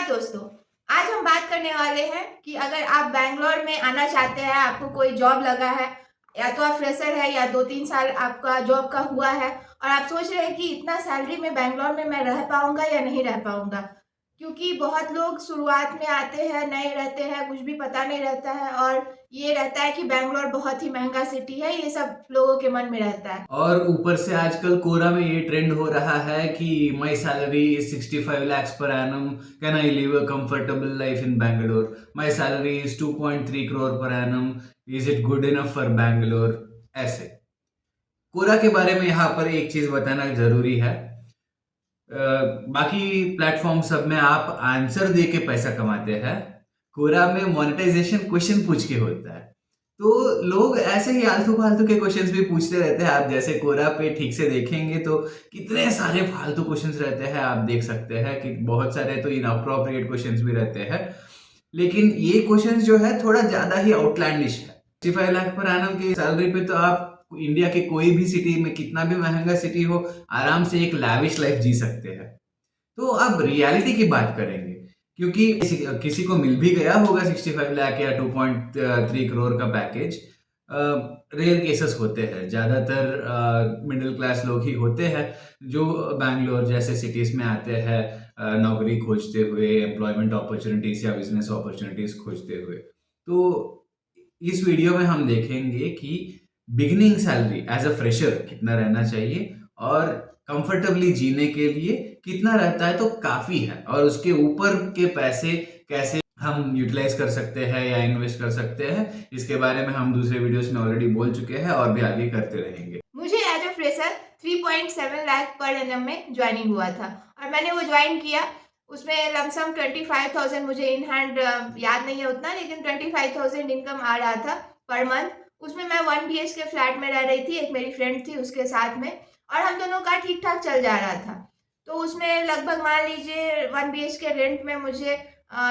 नमस्कार दोस्तों। आज हम बात करने वाले हैं कि अगर आप बैंगलोर में आना चाहते हैं, आपको कोई जॉब लगा है या तो आप फ्रेशर है या 2-3 साल आपका जॉब का हुआ है और आप सोच रहे हैं कि इतना सैलरी में बैंगलोर में मैं रह पाऊँगा या नहीं रह पाऊँगा। क्योंकि बहुत लोग शुरुआत में आते हैं, नए रहते हैं, कुछ भी पता नहीं रहता है और ये रहता है कि बैंगलोर बहुत ही महँगा सिटी है, ये सब लोगों के मन में रहता है। और ऊपर से आजकल कोरा में ये ट्रेंड हो रहा है कि my salary is 65 lakhs per annum, can I live a comfortable life in Bangalore, my salary is 2.3 crore per annum, is it good enough for Bangalore. ऐसे कोरा के बारे में यहाँ पर एक चीज बताना जरूरी है। बाकी प्लेटफॉर्म सब में आप आंसर दे के पैसा कमाते हैं, कोरा में मोनेटाइजेशन क्वेश्चन पूछ के होता है। तो लोग ऐसे ही आलतू फालतू के क्वेश्चंस भी पूछते रहते हैं। आप जैसे कोरा पे ठीक से देखेंगे तो कितने सारे फालतू क्वेश्चंस रहते हैं, आप देख सकते हैं कि बहुत सारे तो इनअप्रोप्रिएट क्वेश्चंस भी रहते हैं। लेकिन ये क्वेश्चंस जो है थोड़ा ज्यादा ही आउटलैंडिश है। 65 लाख पर एनम की सैलरी पे तो आप इंडिया के कोई भी सिटी में, कितना भी महंगा सिटी हो, आराम से एक लैविश लाइफ जी सकते हैं। तो अब रियलिटी की बात करेंगे, क्योंकि किसी को मिल भी गया होगा 65 लाख या 2.3 करोड़ का पैकेज। रेयर केसेस होते हैं, ज़्यादातर मिडिल क्लास लोग ही होते हैं जो बैंगलोर जैसे सिटीज़ में आते हैं नौकरी खोजते हुए, एम्प्लॉयमेंट अपॉर्चुनिटीज़ या बिजनेस अपॉर्चुनिटीज़ खोजते हुए। तो इस वीडियो में हम देखेंगे कि beginning salary as a fresher कितना रहना चाहिए और कंफर्टेबली जीने के लिए कितना रहता है तो काफी है, और उसके ऊपर के पैसे कैसे हम यूटिलाइज कर सकते हैं या इन्वेस्ट कर सकते हैं, इसके बारे में हम दूसरे वीडियोस में ऑलरेडी बोल चुके हैं और भी आगे करते रहेंगे। मुझे as a fresher 3.7 lakh per annum में ज्वाइनिंग हुआ था और मैंने वो ज्वाइन किया। उसमें लमसम 25,000 मुझे इन हैंड याद नहीं है उतना, लेकिन 25,000 इनकम आ रहा था पर मंथ। उसमें मैं 1 BHK फ्लैट में रह रही थी, एक मेरी फ्रेंड थी उसके साथ में, और हम दोनों का ठीक ठाक चल जा रहा था। तो उसमें लगभग मान लीजिए 1 BHK रेंट में मुझे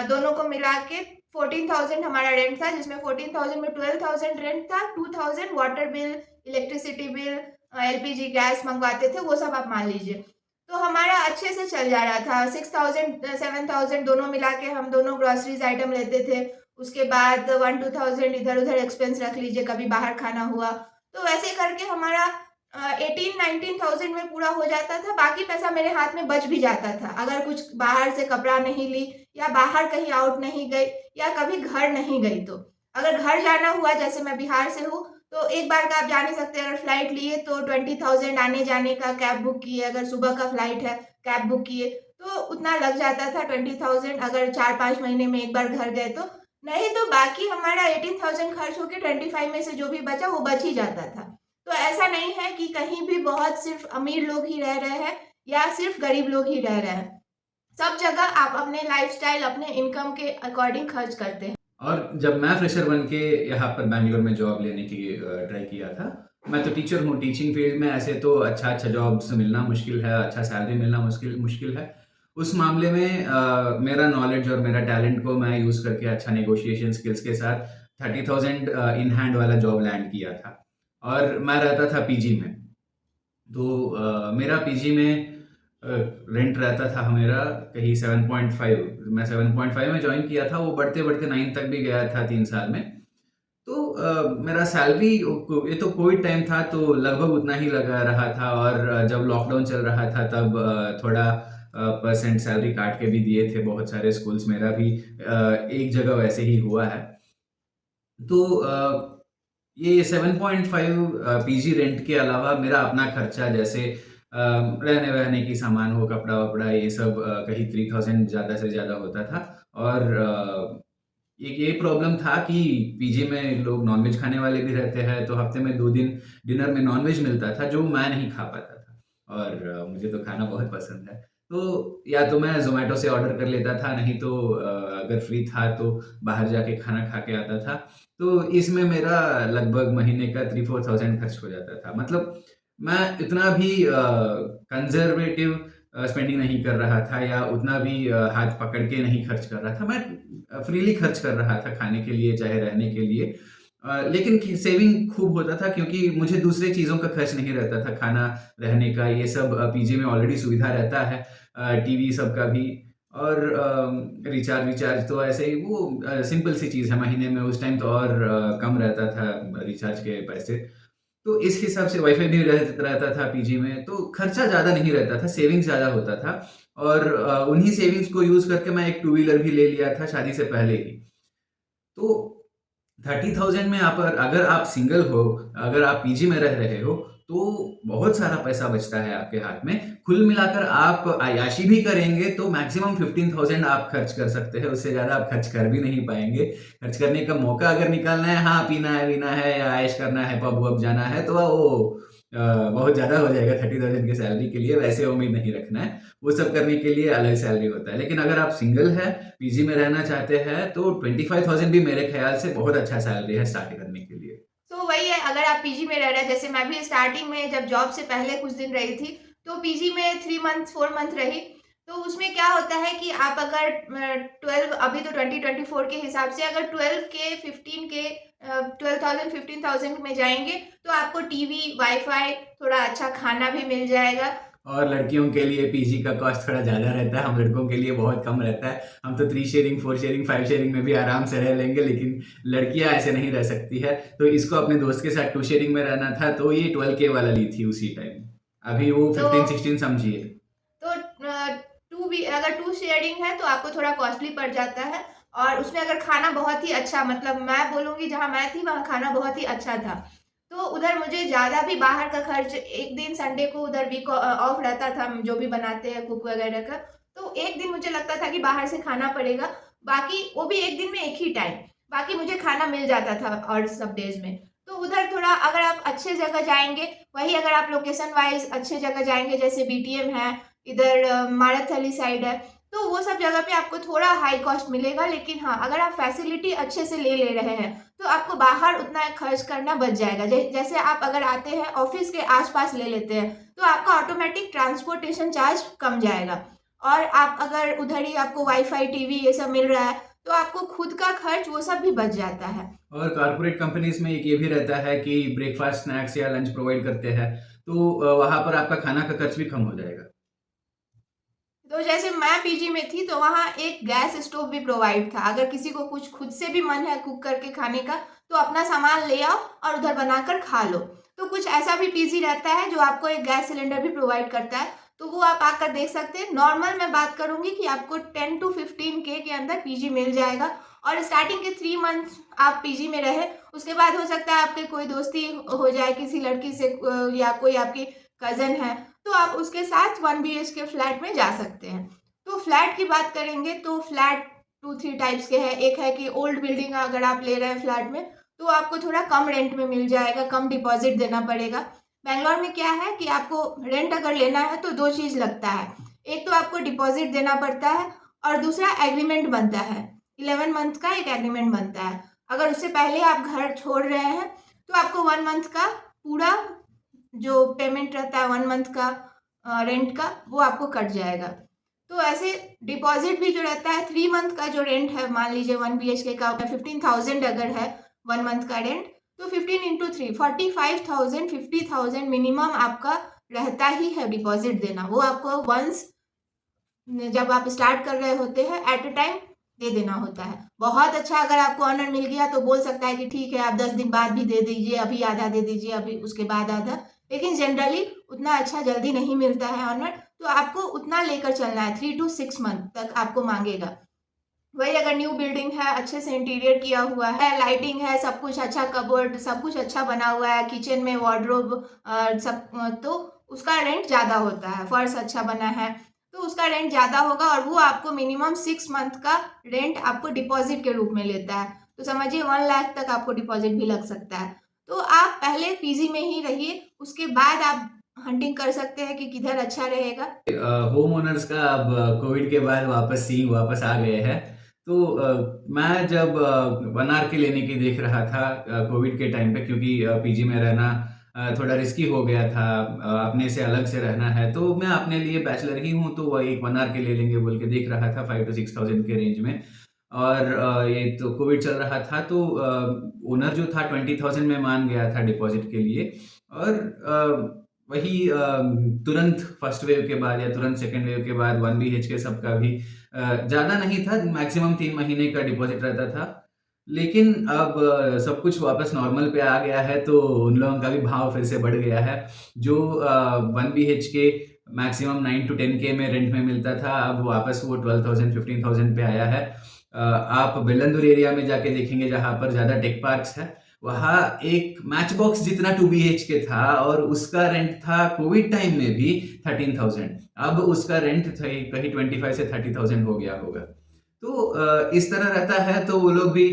दोनों को मिला के 14,000 हमारा रेंट था, जिसमें 14,000 में 12,000 रेंट था, 2,000 water bill, electricity bill, LPG gas मंगवाते थे, वो सब आप मान लीजिए। तो हमारा अच्छे से चल जा रहा था। 6,000 7,000 दोनों मिला के हम दोनों ग्रोसरीज आइटम लेते थे। उसके बाद 1-2,000 इधर उधर एक्सपेंस रख लीजिए, कभी बाहर खाना हुआ, तो वैसे करके हमारा 18-19,000 में पूरा हो जाता था। बाकी पैसा मेरे हाथ में बच भी जाता था, अगर कुछ बाहर से कपड़ा नहीं ली या बाहर कहीं आउट नहीं गई या कभी घर नहीं गई। तो अगर घर जाना हुआ, जैसे मैं बिहार से हूँ, तो एक बार का आप जा नहीं सकते। अगर फ्लाइट लिए तो 20,000 आने जाने का, कैब बुक किए, अगर सुबह का फ्लाइट है कैब बुक किए तो उतना लग जाता था 20,000, अगर 4-5 महीने में एक बार घर गए तो। नहीं तो बाकी हमारा 18,000 खर्च होके 25 में से जो भी बचा वो बच ही जाता था। तो ऐसा नहीं है कि कहीं भी बहुत सिर्फ अमीर लोग ही रह रहे हैं या सिर्फ गरीब लोग ही रह रहे हैं। सब जगह आप अपने लाइफस्टाइल, अपने इनकम के अकॉर्डिंग खर्च करते हैं। और जब मैं फ्रेशर बन के यहाँ पर बैंगलोर में जॉब लेने की ट्राई किया था, मैं तो टीचर हूँ, टीचिंग फील्ड में ऐसे तो अच्छा जॉब्स मिलना मुश्किल है, अच्छा सैलरी मिलना मुश्किल मुश्किल है। उस मामले में मेरा नॉलेज और मेरा टैलेंट को मैं यूज़ करके अच्छा नेगोशिएशन स्किल्स के साथ 30,000 इन हैंड वाला जॉब लैंड किया था। और मैं रहता था पीजी में। तो मेरा पीजी में रेंट रहता था मेरा कहीं 7.5। मैं 7.5 में ज्वाइन किया था, वो बढ़ते बढ़ते 9 तक भी गया था 3 साल में। तो मेरा सैलरी, ये तो कोविड टाइम था तो लगभग उतना ही लगा रहा था, और जब लॉकडाउन चल रहा था तब थोड़ा परसेंट सैलरी काट के भी दिए थे बहुत सारे स्कूल्स। मेरा भी एक जगह वैसे ही हुआ है। तो ये 7.5 पीजी रेंट के अलावा मेरा अपना खर्चा, जैसे रहने वहने की सामान हो, कपड़ा वपड़ा, ये सब कहीं 3,000 ज़्यादा से ज़्यादा होता था। और एक ये प्रॉब्लम था कि पीजी में लोग नॉनवेज खाने वाले भी रहते हैं, तो हफ्ते में 2 दिन डिनर में नॉनवेज मिलता था जो मैं नहीं खा पाता था, और मुझे तो खाना बहुत पसंद है। तो या तो मैं ज़ोमैटो से ऑर्डर कर लेता था, नहीं तो अगर फ्री था तो बाहर जाके खाना खा के आता था। तो इसमें मेरा लगभग महीने का 3-4,000 खर्च हो जाता था। मतलब मैं इतना भी कंजर्वेटिव स्पेंडिंग नहीं कर रहा था, या उतना भी हाथ पकड़ के नहीं खर्च कर रहा था। मैं फ्रीली खर्च कर रहा था खाने के लिए, चाहे रहने के लिए। लेकिन सेविंग खूब होता था, क्योंकि मुझे दूसरे चीज़ों का खर्च नहीं रहता था, खाना, रहने का, ये सब पीजी में ऑलरेडी सुविधा रहता है, टीवी सब का भी। और रिचार्ज तो ऐसे ही वो सिंपल सी चीज़ है, महीने में उस टाइम तो और कम रहता था रिचार्ज के पैसे। तो इस हिसाब से वाईफ़ाई भी रहता था पीजी में, तो खर्चा ज़्यादा नहीं रहता था, सेविंग्स ज़्यादा होता था और उन्हीं सेविंग्स को यूज़ करके मैं एक टू व्हीलर भी ले लिया था शादी से पहले ही। तो 30,000 में आप अगर आप सिंगल हो, अगर आप पीजी में रह रहे हो, तो बहुत सारा पैसा बचता है आपके हाथ में। कुल मिलाकर आप अय्याशी भी करेंगे तो मैक्सिमम 15,000 आप खर्च कर सकते हैं, उससे ज़्यादा आप खर्च कर भी नहीं पाएँगे। खर्च करने का मौका अगर निकालना है, हाँ, पीना-वीना है या ऐश करना है, पब-वब जाना है, तो वो बहुत ज़्यादा हो जाएगा 30,000 की सैलरी के लिए, वैसे उम्मीद नहीं रखना है। वो सब करने के लिए अलग सैलरी होता है। लेकिन अगर आप सिंगल हैं, पीजी में रहना चाहते हैं तो 25,000 भी मेरे ख्याल से बहुत अच्छा सैलरी है स्टार्ट करने के लिए। तो वही है, अगर आप पीजी में रह रहे हैं, जैसे मैं भी स्टार्टिंग में जब जॉब से पहले कुछ दिन रही थी, तो पीजी में 3 मंथ 4 मंथ रही। तो उसमें क्या होता है कि आप अगर 12, अभी तो 2024 के हिसाब से अगर 12 के 15 के 12,000 15,000 में जाएँगे, तो आपको टीवी, वाई-फाई, थोड़ा अच्छा खाना भी मिल जाएगा। और लड़कियों के लिए पीजी का कॉस्ट थोड़ा ज़्यादा रहता है, हम लड़कों के लिए बहुत कम रहता है। हम तो 3 शेयरिंग, 4 शेयरिंग, 5 शेयरिंग में भी आराम से रह लेंगे, लेकिन लड़कियाँ ऐसे नहीं रह सकती है। तो इसको अपने दोस्त के साथ 2 शेयरिंग में रहना था, तो ये 12K वाला ली थी उसी टाइम। अभी वो तो 15-16 समझिए। तो टू बी अगर टू शेयरिंग है तो आपको थोड़ा कॉस्टली पड़ जाता है, और उसमें अगर खाना बहुत ही अच्छा, मतलब मैं बोलूँगी जहाँ मैं थी वहाँ खाना बहुत ही अच्छा था। तो उधर मुझे ज़्यादा भी बाहर का खर्च, एक दिन संडे को उधर वीक ऑफ रहता था, हम जो भी बनाते हैं कुक वगैरह का, तो एक दिन मुझे लगता था कि बाहर से खाना पड़ेगा, बाकी वो भी एक दिन में एक ही टाइम, बाकी मुझे खाना मिल जाता था और सब डेज़ में। तो उधर थोड़ा अगर आप अच्छे जगह जाएँगे, वही अगर आप लोकेशन वाइज़ अच्छे जगह जाएँगे, जैसे बीटीएम है, इधर मारथली साइड है, तो वो सब जगह पे आपको थोड़ा हाई कॉस्ट मिलेगा। लेकिन हाँ, अगर आप फैसिलिटी अच्छे से ले रहे हैं, तो आपको बाहर उतना खर्च करना बच जाएगा। जैसे आप अगर आते हैं ऑफिस के आसपास ले लेते हैं, तो आपका ऑटोमेटिक ट्रांसपोर्टेशन चार्ज कम जाएगा, और आप अगर उधर ही आपको वाईफाई, टीवी ये सब मिल रहा है, तो आपको खुद का खर्च वो सब भी बच जाता है। और कॉर्पोरेट कंपनीज में एक ये भी रहता है कि ब्रेकफास्ट, स्नैक्स या लंच प्रोवाइड करते हैं, तो वहाँ पर आपका खाना का खर्च भी कम हो जाएगा। तो जैसे मैं पीजी में थी, तो वहाँ एक गैस स्टोव भी प्रोवाइड था। अगर किसी को कुछ खुद से भी मन है कुक करके खाने का, तो अपना सामान ले आओ और उधर बनाकर खा लो। तो कुछ ऐसा भी पीजी रहता है जो आपको एक गैस सिलेंडर भी प्रोवाइड करता है, तो वो आप आकर देख सकते हैं। नॉर्मल मैं बात करूँगी कि आपको 10 टू 15K के अंदर पीजी मिल जाएगा, और स्टार्टिंग के 3 मंथ आप पीजी में रहे, उसके बाद हो सकता है आपके कोई दोस्ती हो जाए किसी लड़की से, या कोई आपकी कज़न है, तो आप उसके साथ 1 बीएचके फ्लैट में जा सकते हैं। तो फ्लैट की बात करेंगे तो फ्लैट 2-3 टाइप्स के हैं। एक है कि ओल्ड बिल्डिंग अगर आप ले रहे हैं फ्लैट में, तो आपको थोड़ा कम रेंट में मिल जाएगा, कम डिपॉज़िट देना पड़ेगा। बैंगलोर में क्या है कि आपको रेंट अगर लेना है तो 2 चीज़ लगता है। एक तो आपको डिपॉज़िट देना पड़ता है, और दूसरा एग्रीमेंट बनता है। 11 मंथ का एक एग्रीमेंट बनता है। अगर उससे पहले आप घर छोड़ रहे हैं, तो आपको 1 मंथ का पूरा जो पेमेंट रहता है 1 मंथ का रेंट का, वो आपको कट जाएगा। तो ऐसे डिपॉज़िट भी जो रहता है 3 मंथ का जो रेंट है, मान लीजिए 1 बीएचके का 15,000 अगर है 1 मंथ का रेंट, तो 15 इंटू 3 45,000 50,000 मिनिमम आपका रहता ही है डिपॉज़िट देना। वो आपको वंस जब आप स्टार्ट कर रहे होते हैं एट अ टाइम दे देना होता है। बहुत अच्छा अगर आपको ऑनर मिल गया तो बोल सकता है कि ठीक है आप 10 दिन बाद भी दे दीजिए, अभी आधा दे दीजिए, अभी उसके बाद आधा। लेकिन जनरली उतना अच्छा जल्दी नहीं मिलता है ऑनर, तो आपको उतना लेकर चलना है, 3 टू 6 मंथ तक आपको माँगेगा। वही अगर न्यू बिल्डिंग है, अच्छे से इंटीरियर किया हुआ है, लाइटिंग है, सब कुछ अच्छा, कबर्ड सब कुछ अच्छा बना हुआ है, किचन में वार्डरोब तो उसका रेंट ज़्यादा होता है। फर्श अच्छा बना है, तो उसका रेंट ज़्यादा होगा, और वो आपको मिनिमम 6 मंथ का रेंट आपको डिपॉज़िट के रूप में लेता है। तो समझिए 1 लाख तक आपको डिपॉज़िट भी लग सकता है। तो आप पहले पीजी में ही रहिए, उसके बाद आप हंटिंग कर सकते हैं कि किधर अच्छा रहेगा। होम ओनर्स का अब कोविड के बाद वापस सीन वापस आ गए हैं। तो मैं जब 1 आर के लेने की देख रहा था कोविड के टाइम पे, क्योंकि पीजी में रहना थोड़ा रिस्की हो गया था, अपने से अलग से रहना है, तो मैं अपने लिए बैचलर ही हूँ, तो वह एक 1 आर के ले लेंगे बोल के देख रहा था 5 टू 6,000 के रेंज में। और ये तो कोविड चल रहा था, तो ओनर जो था 20,000 में मान गया था डिपॉज़िट के लिए। और वही तुरंत फर्स्ट वेव के बाद या तुरंत सेकंड वेव के बाद 1 बीएचके सबका भी ज़्यादा नहीं था, मैक्सिमम 3 महीने का डिपॉज़िट रहता था। लेकिन अब सब कुछ वापस नॉर्मल पे आ गया है, तो उन लोगों का भी भाव फिर से बढ़ गया है। जो 1 बीएचके मैक्सिमम 9 टू 10 के में रेंट में मिलता था, अब वापस वो 12,000 15,000 पे आया है। आप बेलंदुर एरिया में जाके देखेंगे, जहाँ पर ज़्यादा टेक पार्क्स है, वहाँ एक मैच बॉक्स जितना 2 बीएचके था और उसका रेंट था कोविड टाइम में भी 13,000। अब उसका रेंट कहीं 25 से 30,000 हो गया होगा। तो इस तरह रहता है, तो वो लोग भी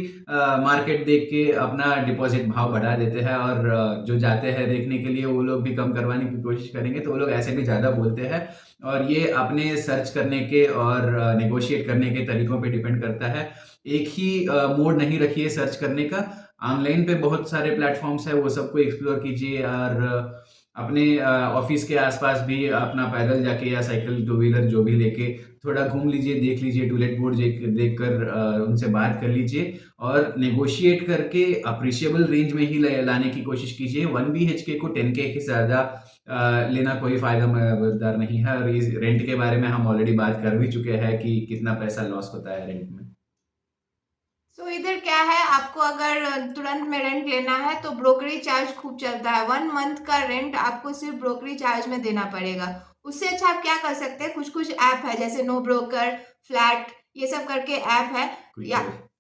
मार्केट देख के अपना डिपॉजिट भाव बढ़ा देते हैं, और जो जाते हैं देखने के लिए वो लोग भी कम करवाने की कोशिश करेंगे, तो वो लोग ऐसे भी ज़्यादा बोलते हैं। और ये अपने सर्च करने के और नेगोशिएट करने के तरीकों पे डिपेंड करता है। एक ही मोड नहीं रखिए सर्च करने का। ऑनलाइन पे बहुत सारे प्लेटफॉर्म्स है, वो सबको एक्सप्लोर कीजिए, और अपने ऑफिस के आसपास भी अपना पैदल जाके या साइकिल टू व्हीलर जो भी लेके थोड़ा घूम लीजिए, देख लीजिए, टूलेट बोर्ड देख कर उनसे बात कर लीजिए, और नेगोशिएट करके अप्रिशिएबल रेंज में ही लाने की कोशिश कीजिए। 1 बीएचके को 10 के से ज़्यादा लेना कोई फ़ायदा मददगार नहीं है, और इस रेंट के बारे में हम ऑलरेडी बात कर भी चुके हैं कि कितना पैसा लॉस होता है रेंट में। सो इधर क्या है, आपको अगर तुरंत में रेंट लेना है तो ब्रोकरेज चार्ज खूब चलता है। 1 मंथ का रेंट आपको सिर्फ ब्रोकरेज चार्ज में देना पड़ेगा। उससे अच्छा आप क्या कर सकते हैं, कुछ कुछ ऐप है जैसे नो ब्रोकर, फ्लैट, ये सब करके ऐप है, या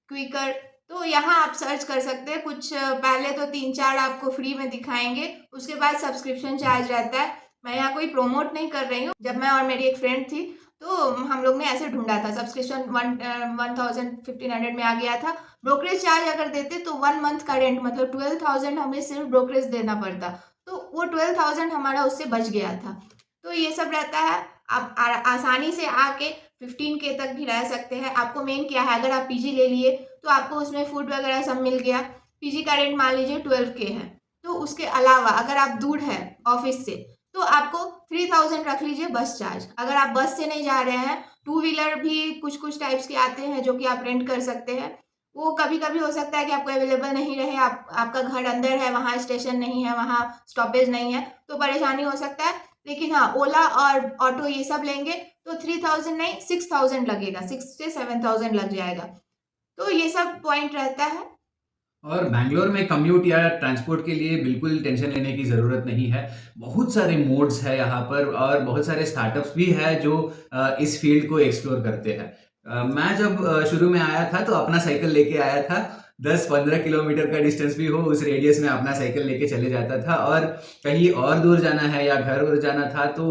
क्विकर। तो यहाँ आप सर्च कर सकते हैं। कुछ पहले तो 3-4 आपको फ्री में दिखाएंगे, उसके बाद सब्सक्रिप्शन चार्ज रहता है। मैं यहाँ कोई प्रोमोट नहीं कर रही हूँ। जब मैं और मेरी एक फ्रेंड थी, तो हम लोग ने ऐसे ढूंढा था, सब्सक्रिप्शन 1,1500 में आ गया था। ब्रोकरेज चार्ज अगर देते तो 1 मंथ का रेंट मतलब 12,000 हमें सिर्फ ब्रोकरेज देना पड़ता, तो वो 12,000 हमारा उससे बच गया था। तो ये सब रहता है। आप आसानी से आके 15K तक भी रह सकते हैं। आपको मेन क्या है, अगर आप पीजी ले लिए तो आपको उसमें फूड वगैरह सब मिल गया। पीजी का रेंट मान लीजिए 12K है, तो उसके अलावा अगर आप दूर है ऑफिस से तो आपको 3,000 रख लीजिए बस चार्ज। अगर आप बस से नहीं जा रहे हैं, टू व्हीलर भी कुछ कुछ टाइप्स के आते हैं जो कि आप रेंट कर सकते हैं। वो कभी कभी हो सकता है कि आपको अवेलेबल नहीं रहे, आपका घर अंदर है, वहाँ स्टेशन नहीं है, वहाँ स्टॉपेज नहीं है, तो परेशानी हो सकता है। लेकिन हाँ, ओला और ऑटो ये सब लेंगे तो 3,000 नहीं 6,000 लगेगा, 6 से 7,000 लग जाएगा। तो ये सब पॉइंट रहता है। और बैंगलोर में कम्यूट या ट्रांसपोर्ट के लिए बिल्कुल टेंशन लेने की ज़रूरत नहीं है। बहुत सारे मोड्स है यहाँ पर, और बहुत सारे स्टार्टअप्स भी है जो इस फील्ड को एक्सप्लोर करते हैं। मैं जब शुरू में आया था तो अपना साइकिल लेके आया था। 10-15 किलोमीटर का डिस्टेंस भी हो, उस रेडियस में अपना साइकिल लेके चले जाता था, और कहीं और दूर जाना है या घर और जाना था तो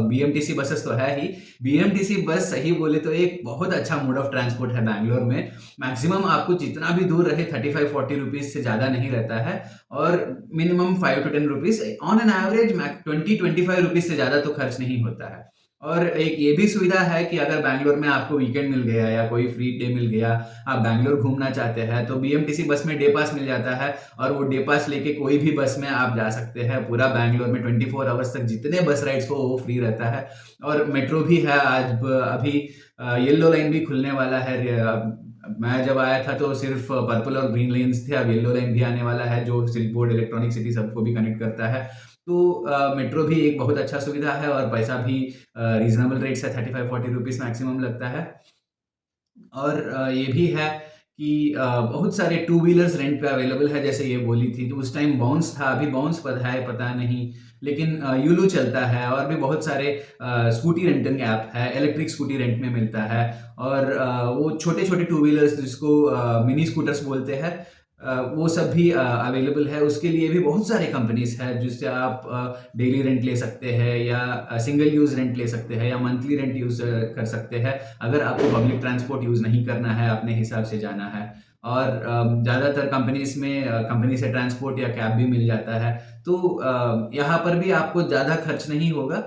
बीएमटीसी बसेस तो है ही। बीएमटीसी बस सही बोले तो एक बहुत अच्छा मोड ऑफ ट्रांसपोर्ट है बैंगलोर में। मैक्सिमम आपको जितना भी दूर रहे 35-40 रुपीज़ से ज़्यादा नहीं रहता है, और minimum 5 to 10 rupees on an average 20-25 rupees से ज़्यादा तो खर्च नहीं होता है। और एक ये भी सुविधा है कि अगर बैंगलोर में आपको वीकेंड मिल गया या कोई फ्री डे मिल गया, आप बैंगलोर घूमना चाहते हैं, तो बीएमटीसी बस में डे पास मिल जाता है, और वो डे पास लेके कोई भी बस में आप जा सकते हैं। पूरा बैंगलोर में 24 आवर्स तक जितने बस राइड्स हो वो फ्री रहता है। और मेट्रो भी है, अभी येलो लाइन भी खुलने वाला है। मैं जब आया था तो सिर्फ पर्पल और ग्रीन लाइन्स थे, अब येलो लाइन भी आने वाला है जो सिल्क बोर्ड, इलेक्ट्रॉनिक सिटी सबको भी कनेक्ट करता है। तो मेट्रो भी एक बहुत अच्छा सुविधा है, और पैसा भी रीजनेबल रेट्स है, 35-40 रुपीज़ मैक्सिमम लगता है। और ये भी है कि बहुत सारे टू व्हीलर्स रेंट पे अवेलेबल है, जैसे ये बोली थी, तो उस टाइम बाउंस था, अभी बाउंस पता है पता नहीं, लेकिन यूलू चलता है, और भी बहुत सारे स्कूटी रेंटिंग ऐप है, इलेक्ट्रिक स्कूटी रेंट में मिलता है। और वो छोटे छोटे टू व्हीलर्स जिसको मिनी स्कूटर्स बोलते हैं, वो सब भी अवेलेबल है। उसके लिए भी बहुत सारे कंपनीज है जिससे आप डेली रेंट ले सकते हैं, या सिंगल यूज़ रेंट ले सकते हैं, या मंथली रेंट यूज़ कर सकते हैं, अगर आपको पब्लिक ट्रांसपोर्ट यूज़ नहीं करना है, अपने हिसाब से जाना है। और ज़्यादातर कंपनीज में कंपनी से ट्रांसपोर्ट या कैब भी मिल जाता है, तो यहाँ पर भी आपको ज़्यादा खर्च नहीं होगा।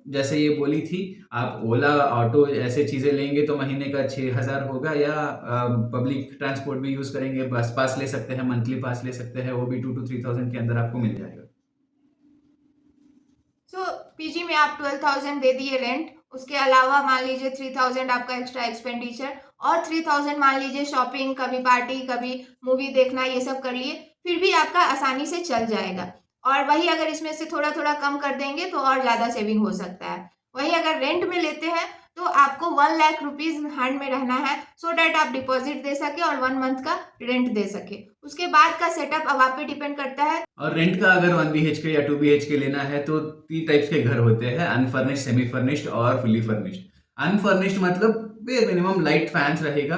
जैसे ये बोली थी, आप ओला, ऑटो ऐसे चीज़ें लेंगे तो महीने का 6,000 होगा, या पब्लिक ट्रांसपोर्ट भी यूज़ करेंगे, बस पास ले सकते हैं, मंथली पास ले सकते हैं, वो भी 2 to 3,000 के अंदर आपको मिल जाएगा। सो पीजी में आप 12,000 दे दिए रेंट, उसके अलावा मान लीजिए 3,000 आपका एक्स्ट्रा एक्सपेंडिचर, और 3,000 मान लीजिए शॉपिंग, कभी पार्टी, कभी मूवी देखना, ये सब कर लिए, फिर भी आपका आसानी से चल जाएगा। और वही अगर इसमें से थोड़ा थोड़ा कम कर देंगे तो और ज़्यादा सेविंग हो सकता है। वही अगर रेंट में लेते हैं तो आपको 1 लाख रुपीज हैंड में रहना है, सो डैट आप डिपॉजिट दे सके और 1 मंथ का रेंट दे सके। उसके बाद का सेटअप अब आप पे डिपेंड करता है। और रेंट का अगर 1 BHK या 2 BHK लेना है तो 3 टाइप्स के घर होते हैं, अनफर्निश्ड, सेमी फर्निश्ड और फुली फर्निश्ड। अनफर्निश्ड मतलब बेयर मिनिमम लाइट फैंस रहेगा,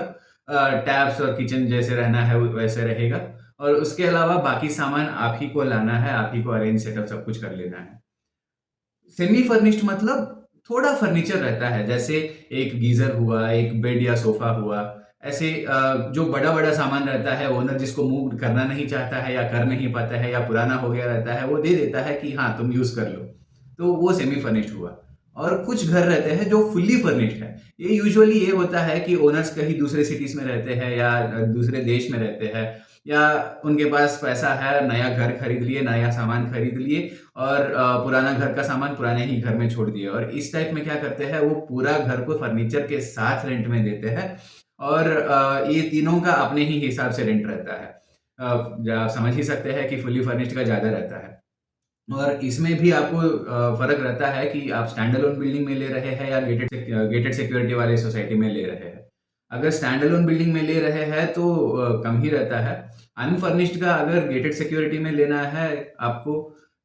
टैब्स और किचन जैसे रहना है वैसे रहेगा, और उसके अलावा बाकी सामान आप ही को लाना है, आप ही को अरेंज सेटअप सब कुछ कर लेना है। सेमी फर्निश्ड मतलब थोड़ा फर्नीचर रहता है, जैसे एक गीजर हुआ, एक बेड या सोफा हुआ, ऐसे जो बड़ा बड़ा सामान रहता है, ओनर जिसको मूव करना नहीं चाहता है या कर नहीं पाता है या पुराना हो गया रहता है, वो दे देता है कि हाँ तुम यूज कर लो, तो वो सेमी फर्निश्ड हुआ। और कुछ घर रहते हैं जो फुल्ली फर्निश्ड है। ये यूजुअली ये होता है कि ओनर्स कहीं दूसरे सिटीज में रहते हैं या दूसरे देश में रहते हैं, या उनके पास पैसा है, नया घर खरीद लिए, नया सामान खरीद लिए, और पुराना घर का सामान पुराने ही घर में छोड़ दिए, और इस टाइप में क्या करते हैं, वो पूरा घर को फर्नीचर के साथ रेंट में देते हैं, और ये तीनों का अपने ही हिसाब से रेंट रहता है। आप समझ ही सकते हैं कि फुली फर्निश्ड का ज़्यादा रहता है। और इसमें भी आपको फ़र्क रहता है कि आप स्टैंड अलोन बिल्डिंग में ले रहे हैं या गेटेड सिक्योरिटी वाले सोसाइटी में ले रहे हैं। अगर स्टैंड अलोन बिल्डिंग में ले रहे हैं तो कम ही रहता है। अनफर्निश्ड का अगर गेटेड सिक्योरिटी में लेना है आपको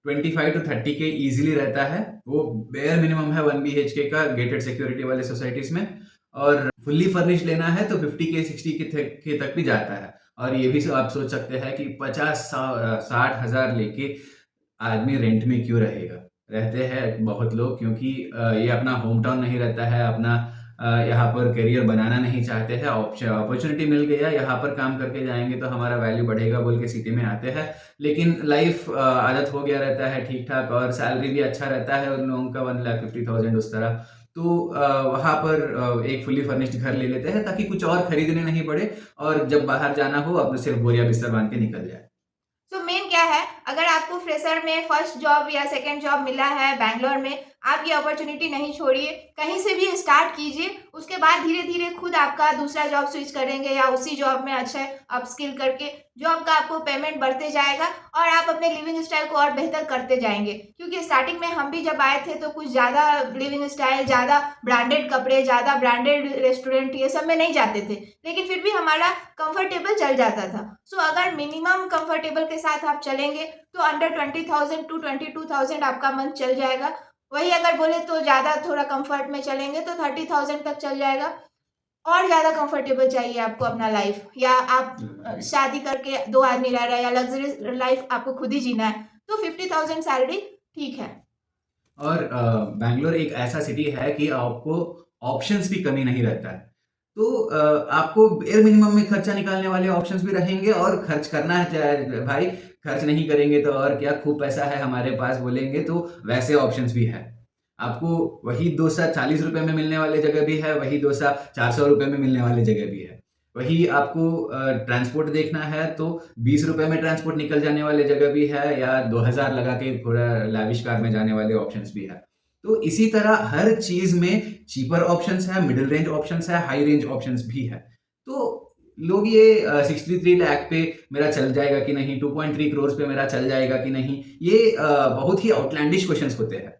25 to 30 के ईजिली रहता है, वो बेयर मिनिमम है 1 BHK का गेटेड सिक्योरिटी वाले सोसाइटीज़ में। और फुल्ली फर्निश्ड लेना है तो 50 के 60 के तक भी जाता है। और ये भी आप सोच सकते हैं कि 50-60 हज़ार लेके आदमी रेंट में क्यों रहेगा। रहते हैं बहुत लोग, क्योंकि ये अपना होम टाउन नहीं रहता है, अपना यहाँ पर करियर बनाना नहीं चाहते हैं, अपॉर्चुनिटी मिल गया, यहाँ पर काम करके जाएंगे तो हमारा वैल्यू बढ़ेगा बोल के सिटी में आते हैं। लेकिन लाइफ आदत हो गया रहता है ठीक ठाक, और सैलरी भी अच्छा रहता है उन लोगों का 1,50,000 उस तरह, तो वहाँ पर एक फुली फर्निश्ड घर ले लेते हैं ताकि कुछ और खरीदने नहीं पड़े, और जब बाहर जाना हो अपने सिर्फ बोरिया बिस्तर बांध के निकल जाए। तो मेन क्या है, अगर आपको फ्रेशर में फर्स्ट जॉब या सेकंड जॉब मिला है बैंगलोर में, आप ये अपॉर्चुनिटी नहीं छोड़िए, कहीं से भी स्टार्ट कीजिए। उसके बाद धीरे धीरे खुद आपका दूसरा जॉब स्विच करेंगे या उसी जॉब में अच्छा अपस्किल करके जॉब का आपको पेमेंट बढ़ते जाएगा और आप अपने लिविंग स्टाइल को और बेहतर करते जाएंगे। क्योंकि स्टार्टिंग में हम भी जब आए थे तो कुछ ज़्यादा लिविंग स्टाइल, ज़्यादा ब्रांडेड कपड़े, ज़्यादा ब्रांडेड रेस्टोरेंट ये सब में नहीं जाते थे, लेकिन फिर भी हमारा कंफर्टेबल चल जाता था। सो अगर मिनिमम कंफर्टेबल के साथ आप चलेंगे तो अंडर 20,000 to 22,000 आपका मंथ चल जाएगा। वही अगर बोले तो ज़्यादा थोड़ा कंफर्ट में चलेंगे तो 30,000 तक चल जाएगा। और ज़्यादा कंफर्टेबल चाहिए आपको अपना लाइफ, या आप शादी करके 2 आदमी रह रहे हैं या लग्जरी लाइफ आपको खुद ही जीना है, तो 50,000 सैलरी ठीक है। और बैंगलोर एक ऐसा सिटी है कि आपको ऑप्शंस भी कमी नहीं रहता है, तो आपको बेयर मिनिमम में खर्चा निकालने वाले ऑप्शंस भी रहेंगे, और खर्च करना है चाहे भाई खर्च नहीं करेंगे तो और क्या, खूब पैसा है हमारे पास बोलेंगे तो वैसे ऑप्शंस भी है। आपको वही डोसा 40 रुपए में मिलने वाले जगह भी है, वही डोसा 400 रुपए में मिलने वाली जगह भी है। वही आपको ट्रांसपोर्ट देखना है तो 20 रुपए में ट्रांसपोर्ट निकल जाने वाले जगह भी है, या 2000 लगा के थोड़ा लैविश कार में जाने वाले ऑप्शंस भी है। तो इसी तरह हर चीज में चीपर ऑप्शंस है, मिडिल रेंज ऑप्शंस है, हाई रेंज ऑप्शंस भी है। तो लोग ये 63 लाख पे मेरा चल जाएगा कि नहीं, 2.3 करोड़ पे मेरा चल जाएगा कि नहीं, ये बहुत ही आउटलैंडिश क्वेश्चंस होते हैं।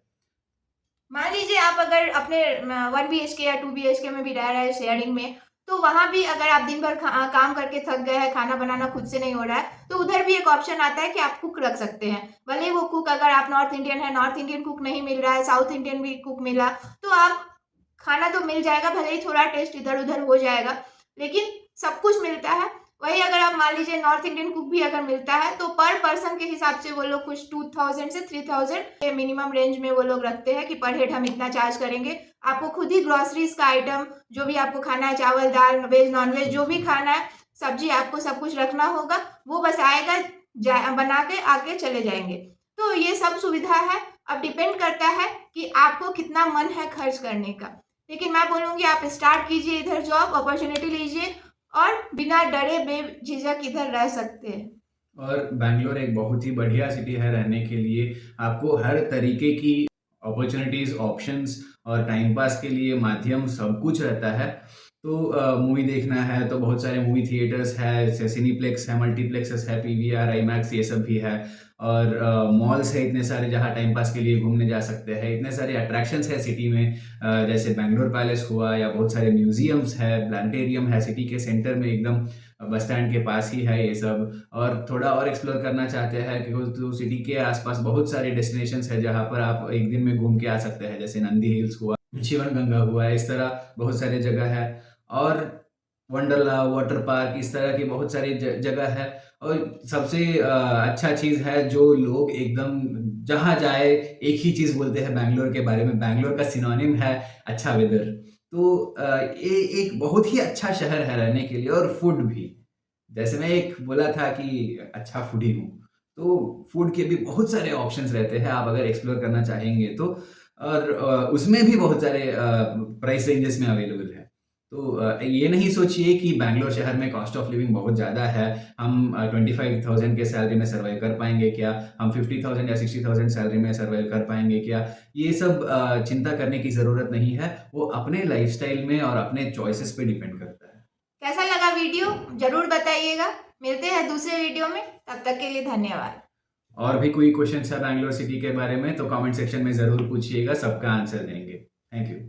मान लीजिए आप अगर अपने 1 BHK या 2 BHK में भी रह रहे हैं शेयरिंग में, तो वहाँ भी अगर आप दिन भर काम करके थक गए हैं, खाना बनाना खुद से नहीं हो रहा है, तो उधर भी एक ऑप्शन आता है कि आप कुक रख सकते हैं। भले ही वो कुक, अगर आप नॉर्थ इंडियन है, नॉर्थ इंडियन कुक नहीं मिल रहा है, साउथ इंडियन भी कुक मिला, तो आप खाना तो मिल जाएगा, भले ही थोड़ा टेस्ट इधर उधर हो जाएगा, लेकिन सब कुछ मिलता है। वही अगर आप मान लीजिए नॉर्थ इंडियन कुक भी अगर मिलता है तो पर पर्सन के हिसाब से वो लोग कुछ 2,000 से 3,000 के मिनिमम रेंज में वो लोग रखते हैं कि पर हेड हम इतना चार्ज करेंगे। आपको खुद ही ग्रोसरीज का आइटम जो भी आपको खाना है, चावल दाल वेज नॉन वेज जो भी खाना है, सब्जी, आपको सब कुछ रखना होगा, वो बस आएगा बना के आके चले जाएंगे। तो ये सब सुविधा है। अब डिपेंड करता है कि आपको कितना मन है खर्च करने का, लेकिन मैं बोलूँगी आप स्टार्ट कीजिए इधर जॉब, अपॉर्चुनिटी लीजिए और बिना डरे बेझिझक इधर रह सकते हैं। और बैंगलोर एक बहुत ही बढ़िया सिटी है रहने के लिए। आपको हर तरीके की अपॉर्चुनिटीज़, ऑप्शंस और टाइम पास के लिए माध्यम सब कुछ रहता है। तो मूवी देखना है तो बहुत सारे मूवी थिएटर्स है, जैसे सिनीप्लेक्स है, मल्टीप्लेक्सेस है, PVR, IMAX ये सब भी है। और मॉल्स है इतने सारे जहाँ टाइम पास के लिए घूमने जा सकते हैं, इतने सारे अट्रैक्शंस है सिटी में, जैसे बैंगलोर पैलेस हुआ या बहुत सारे म्यूजियम्स है, प्लानिटेरियम है सिटी के सेंटर में एकदम, बस स्टैंड के पास ही है ये सब। और थोड़ा और एक्सप्लोर करना चाहते हैं क्योंकि तो सिटी के आसपास बहुत सारे डेस्टिनेशंस है जहाँ पर आप एक दिन में घूम के आ सकते हैं, जैसे नंदी हिल्स हुआ, शिवन गंगा हुआ, इस तरह बहुत सारे जगह है। और वंडरला वाटर पार्क, इस तरह की बहुत सारी जगह है। और सबसे अच्छा चीज़ है जो लोग एकदम जहाँ जाए एक ही चीज़ बोलते हैं बैंगलोर के बारे में, बैंगलोर का सिनोनिम है अच्छा वेदर। तो ये एक बहुत ही अच्छा शहर है रहने के लिए, और फूड भी, जैसे मैं एक बोला था कि अच्छा फूडी हूँ, तो फूड के भी बहुत सारे ऑप्शंस रहते हैं आप अगर एक्सप्लोर करना चाहेंगे तो। और उसमें भी बहुत सारे प्राइस रेंजेस में अवेलेबल है। तो ये नहीं सोचिए कि बैंगलोर शहर में कॉस्ट ऑफ लिविंग बहुत ज़्यादा है, हम 25,000 के सैलरी में सर्वाइव कर पाएंगे क्या, हम 50,000 या 60,000 सैलरी में सर्वाइव कर पाएंगे क्या, ये सब चिंता करने की ज़रूरत नहीं है। वो अपने लाइफस्टाइल में और अपने चॉइसेस पे डिपेंड करता है। कैसा लगा वीडियो जरूर बताइएगा। मिलते हैं दूसरे वीडियो में, तब तक के लिए धन्यवाद। और भी कोई क्वेश्चन है बैंगलोर सिटी के बारे में तो कमेंट सेक्शन में ज़रूर पूछिएगा, सबका आंसर देंगे। Thank you.